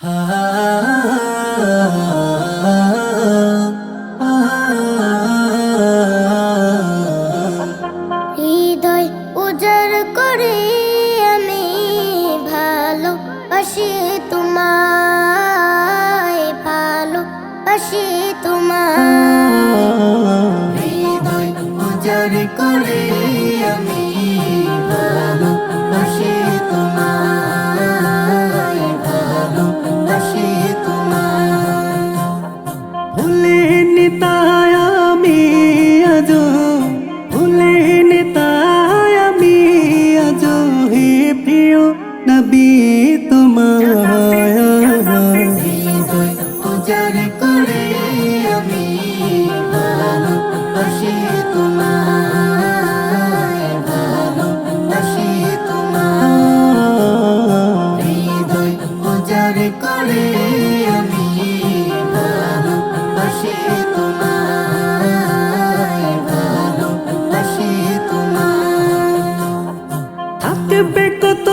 হৃদয় উজাড় করে আমি ভালোবাসি তোমায়, ভালোবাসি তোমায়। হৃদয় উজাড় করে আমি ভালোবাসি তোমায়, ভালোবাসি তোমায়। ভুলিনি তাই আমি আজো, ভুলিনি তাই আমি আজো হে প্রিয় নবী তোমায়। হৃদয় উজাড় করে আমি ভালোবাসি তোমায়, ভালোবাসি তোমায়। হৃদয় উজাড় করে আমি ভালোবাসি তোমায়, ভালোবাসি তোমায়। থাকবে কত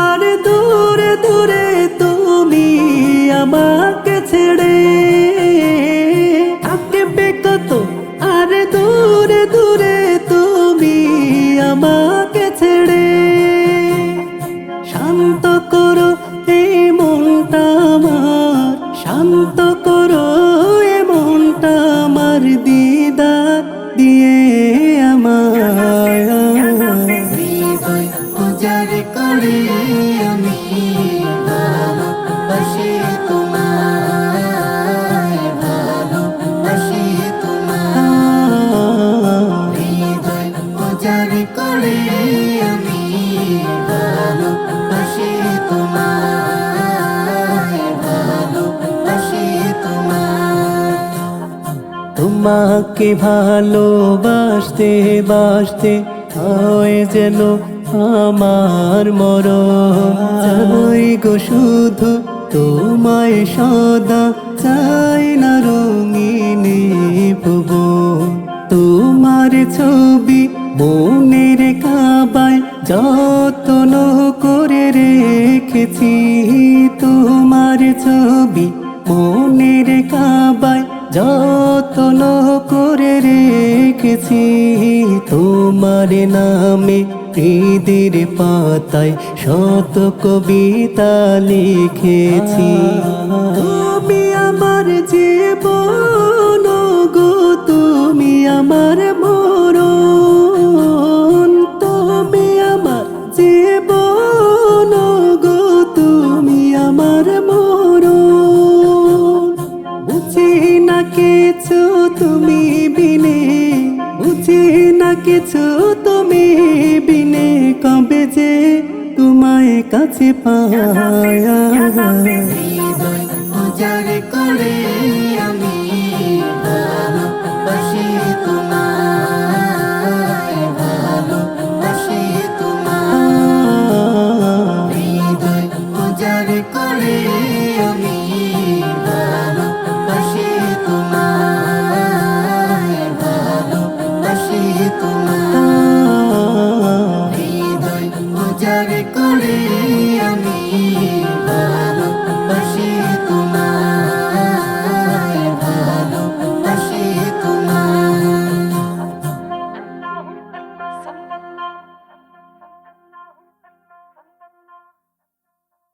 আর দূরে দূরে তুমি আমাকে ছেড়ে, থাকবে কত আর দূরে দূরে তুমি আমাকে ছেড়ে। শান্ত করো এই মনটা আমার, শান্ত করো এই মনটা আমার, দিদার দিয়ে আমায়। হৃদয় উজাড় করে আমি ভালোবাসি তোমায়, ভালোবাসি তোমায়। হৃদয় উজাড় করে আমি ভালোবাসি তোমায়, ভালোবাসি তোমায়। তোমাকে ভালোবাসতে বাসতে হয় যেন আমার মরণ। চাই গো শুধু তোমায় সদা, চাই না রঙিনী ভুবন। তোমার ছবি মনের কাবায় যত্ন করে রেখেছি, তোমার ছবি মনের কাবায় যত্ন করে রেখেছি। তোমার নামে হৃদের পাতায় শত কবিতা লিখেছি। তুমি আমার জীবন গো, তুমি আমার মরণ। তুমি আমার জীবন গো, তুমি আমার মরণ। বুঝি না কিছু তুমি বিনে, বুঝি না কিছু তুমি বিনে, কবে যে তোমায় কাছে পায়। হৃদয় উজাড় করে আমি ভালোবাসি তোমায়, ভালোবাসি তোমায়। হৃদয় উজাড় করে